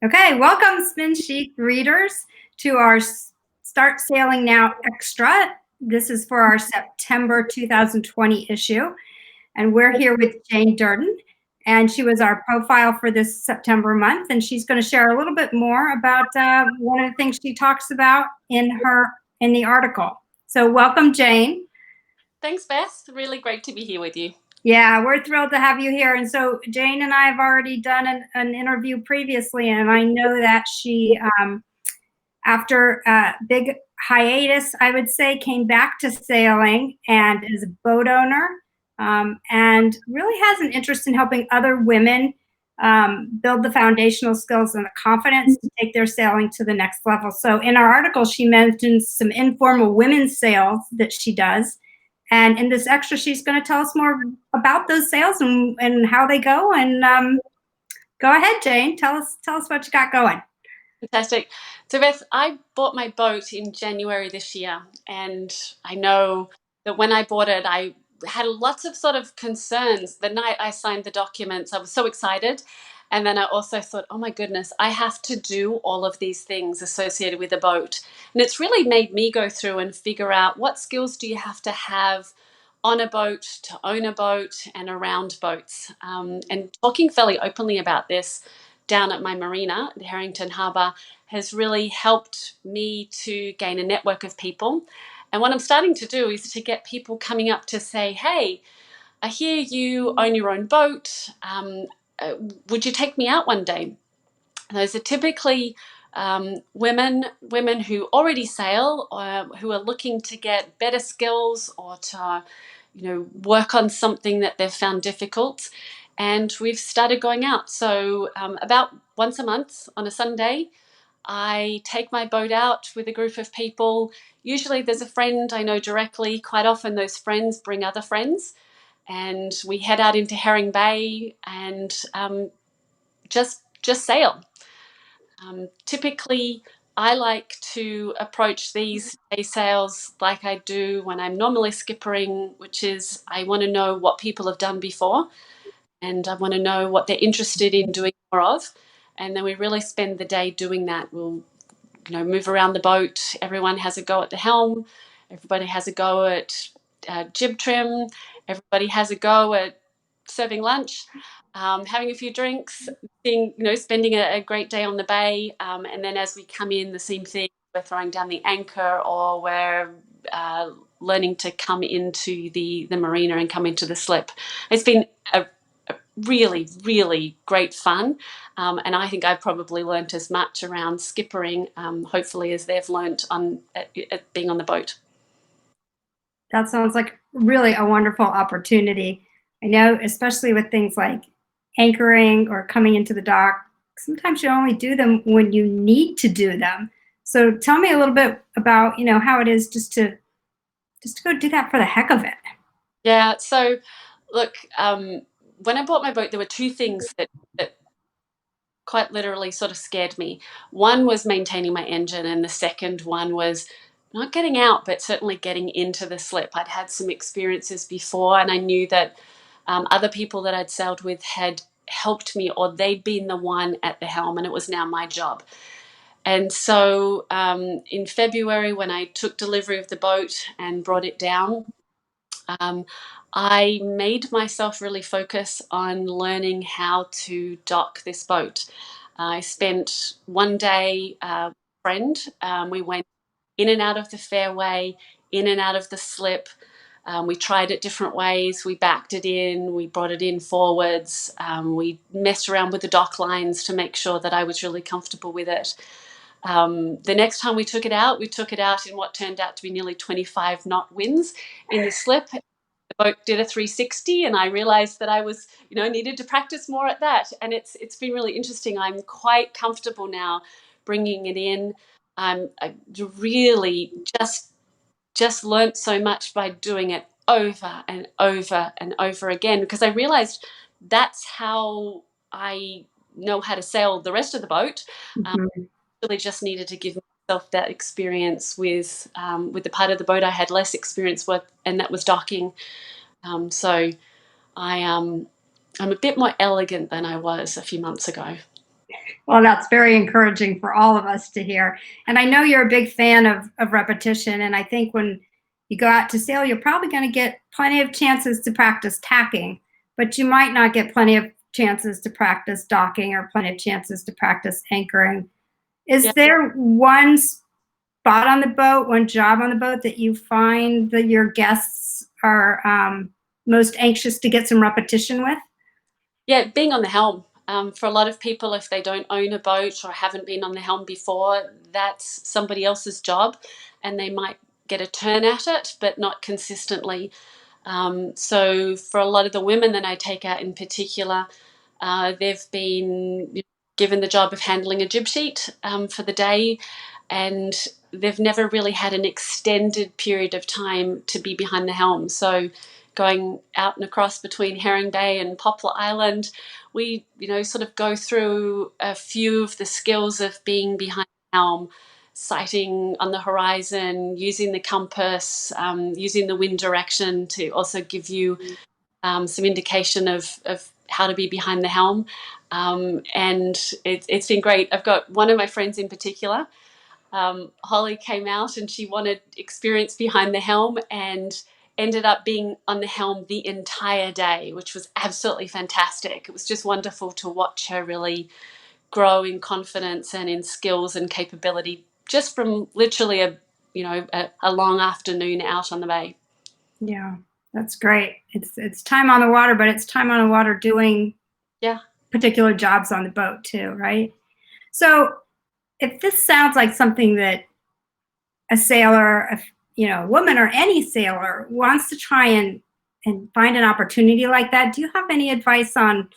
Okay, welcome SpinSheet readers to our Start Sailing Now Extra. This is for our September 2020 issue, and we're here with Jayne Durden, and she was our profile for this September month, and she's going to share a little bit more about one of the things she talks about in the article. So welcome, Jayne. Thanks, Beth. Really great to be here with you. Yeah, we're thrilled to have you here. And so Jayne and I have already done an interview previously, and I know that she, after a big hiatus, I would say, came back to sailing and is a boat owner, and really has an interest in helping other women build the foundational skills and the confidence to take their sailing to the next level. So in our article, she mentions some informal women's sails that she does. And in this extra, she's going to tell us more about those sales and how they go. And go ahead, Jayne. Tell us what you got going. Fantastic. So, Beth, I bought my boat in January this year, and I know that when I bought it, I had lots of sort of concerns. The night I signed the documents, I was so excited. And then I also thought, oh my goodness, I have to do all of these things associated with a boat. And it's really made me go through and figure out what skills do you have to have on a boat, to own a boat, and around boats. And talking fairly openly about this down at my marina, the Harrington Harbour, has really helped me to gain a network of people. And what I'm starting to do is to get people coming up to say, hey, I hear you own your own boat. Would you take me out one day? Those are typically women who already sail, or who are looking to get better skills, or to work on something that they've found difficult. And we've started going out. So about once a month on a Sunday, I take my boat out with a group of people. Usually there's a friend I know directly. Quite often those friends bring other friends. And we head out into Herring Bay and just sail. Typically, I like to approach these day sails like I do when I'm normally skippering, which is I want to know what people have done before, and I want to know what they're interested in doing more of. And then we really spend the day doing that. We'll move around the boat. Everyone has a go at the helm. Everybody has a go at jib trim. Everybody has a go at serving lunch, having a few drinks, spending a great day on the bay. And then as we come in, the same thing. We're throwing down the anchor, or we're learning to come into the marina and come into the slip. It's been a really, really great fun. And I think I've probably learnt as much around skippering, hopefully, as they've learnt at being on the boat. That sounds like really a wonderful opportunity. I know, especially with things like anchoring or coming into the dock, sometimes you only do them when you need to do them. So tell me a little bit about, how it is just to go do that for the heck of it. Yeah. So look, when I bought my boat, there were two things that quite literally sort of scared me. One was maintaining my engine, and the second one was not getting out, but certainly getting into the slip. I'd had some experiences before, and I knew that other people that I'd sailed with had helped me, or they'd been the one at the helm, and it was now my job. And so in February, when I took delivery of the boat and brought it down, I made myself really focus on learning how to dock this boat. I spent one day with a friend. We went in and out of the fairway, in and out of the slip. We tried it different ways. We backed it in, we brought it in forwards. We messed around with the dock lines to make sure that I was really comfortable with it. The next time we took it out in what turned out to be nearly 25 knot winds in the slip. The boat did a 360, and I realized that I was, needed to practice more at that. And it's been really interesting. I'm quite comfortable now bringing it in. I really just learnt so much by doing it over and over and over again, because I realized that's how I know how to sail the rest of the boat. Really just needed to give myself that experience with the part of the boat I had less experience with, and that was docking. So I'm a bit more elegant than I was a few months ago. Well, that's very encouraging for all of us to hear. And I know you're a big fan of repetition. And I think when you go out to sail, you're probably going to get plenty of chances to practice tacking, but you might not get plenty of chances to practice docking or plenty of chances to practice anchoring. Is Yeah. there one spot on the boat, one job on the boat that you find that your guests are most anxious to get some repetition with? Yeah, being on the helm. For a lot of people, if they don't own a boat or haven't been on the helm before, that's somebody else's job, and they might get a turn at it, but not consistently. So for a lot of the women that I take out in particular, they've been given the job of handling a jib sheet for the day, and they've never really had an extended period of time to be behind the helm. So going out and across between Herring Bay and Poplar Island, we sort of go through a few of the skills of being behind the helm, sighting on the horizon, using the compass, using the wind direction to also give you some indication of how to be behind the helm. And it's been great. I've got one of my friends in particular. Holly came out and she wanted experience behind the helm and ended up being on the helm the entire day, which was absolutely fantastic. It was just wonderful to watch her really grow in confidence and in skills and capability just from literally a long afternoon out on the bay. Yeah, that's great. It's time on the water, but it's time on the water doing Yeah. particular jobs on the boat too, right? So if this sounds like something that a sailor, a woman or any sailor wants to try and find an opportunity like that, do you have any advice on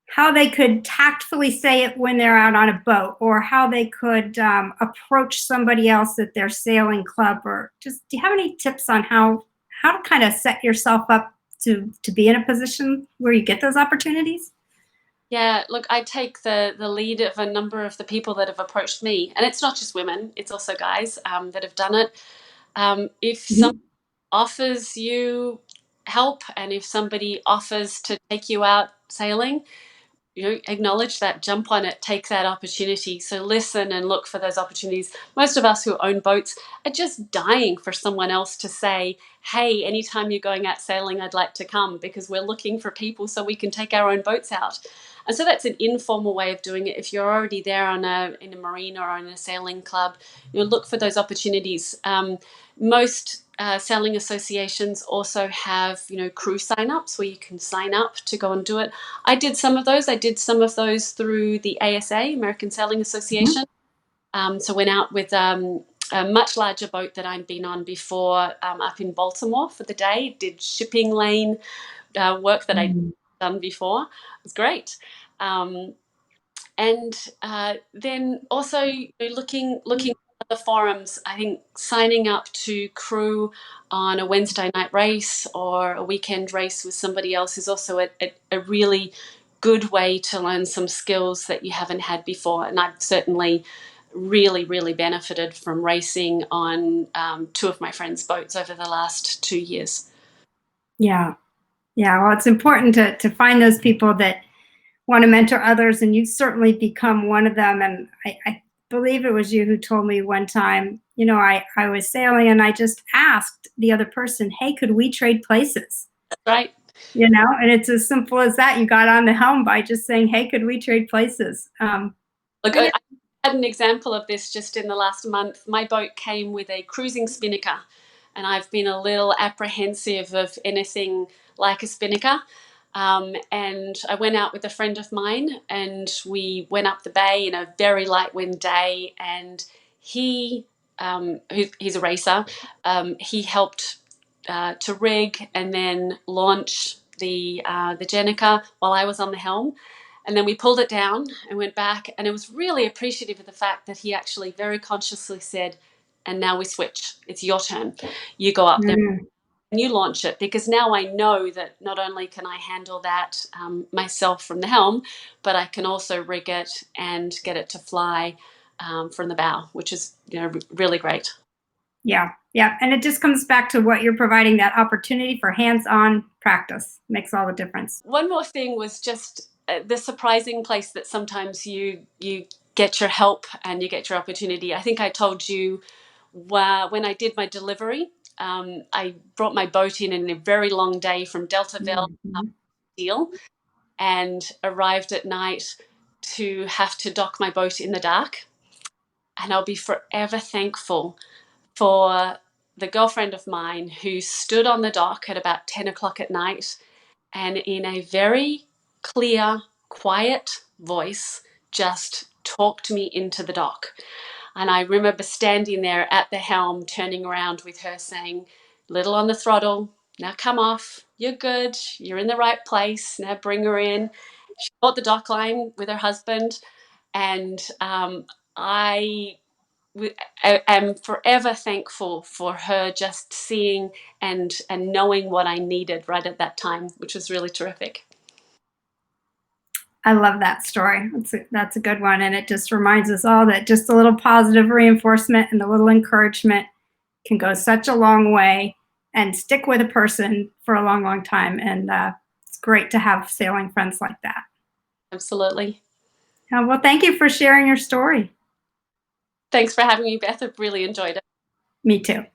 how they could tactfully say it when they're out on a boat, or how they could approach somebody else at their sailing club, or just do you have any tips on how to kind of set yourself up to be in a position where you get those opportunities? Yeah, look, I take the lead of a number of the people that have approached me, and it's not just women; it's also guys that have done it. If someone Mhm. offers you help, and if somebody offers to take you out sailing, acknowledge that, jump on it, take that opportunity. So listen and look for those opportunities. Most of us who own boats are just dying for someone else to say, hey, anytime you're going out sailing, I'd like to come, because we're looking for people so we can take our own boats out. And so that's an informal way of doing it. If you're already there in a marina or in a sailing club, look for those opportunities. Most sailing associations also have crew sign-ups where you can sign up to go and do it. I did some of those. I did some of those through the ASA, American Sailing Mhm. Association. So went out with a much larger boat that I'd been on before, up in Baltimore for the day. Did shipping lane work that I'd Mm. done before. It was great. Um, and then also looking at the forums. I think signing up to crew on a Wednesday night race or a weekend race with somebody else is also a really good way to learn some skills that you haven't had before. And I've certainly really benefited from racing on two of my friends' boats over the last 2 years. Yeah, yeah. Well, it's important to find those people that want to mentor others, and you've certainly become one of them. And I believe it was you who told me one time, I was sailing and I just asked the other person, hey, could we trade places? Right. And it's as simple as that. You got on the helm by just saying, hey, could we trade places? Look, And I had an example of this just in the last month. My boat came with a cruising spinnaker, and I've been a little apprehensive of anything like a spinnaker. And I went out with a friend of mine, and we went up the bay in a very light wind day. And he's a racer. He helped to rig and then launch the Jenica while I was on the helm. And then we pulled it down and went back. And it was really appreciative of the fact that he actually very consciously said, and now we switch. It's your turn. You go up there mm, and you launch it, because now I know that not only can I handle that myself from the helm, but I can also rig it and get it to fly from the bow, which is really great. yeah, yeah. And it just comes back to what you're providing, that opportunity for hands-on practice makes all the difference. One more thing was just the surprising place that sometimes you get your help and you get your opportunity. I think I told you when I did my delivery, I brought my boat in a very long day from Deltaville up Mhm. Deal, and arrived at night to have to dock my boat in the dark. And I'll be forever thankful for the girlfriend of mine who stood on the dock at about 10 o'clock at night and in a very clear, quiet voice just talked me into the dock. And I remember standing there at the helm, turning around with her saying, "Little on the throttle, now come off, you're good, you're in the right place, now bring her in." She bought the dock line with her husband, and I am forever thankful for her just seeing and knowing what I needed right at that time, which was really terrific. I love that story. That's a good one. And it just reminds us all that just a little positive reinforcement and a little encouragement can go such a long way and stick with a person for a long, long time. And it's great to have sailing friends like that. Absolutely. Well, thank you for sharing your story. Thanks for having me, Beth. I've really enjoyed it. Me too.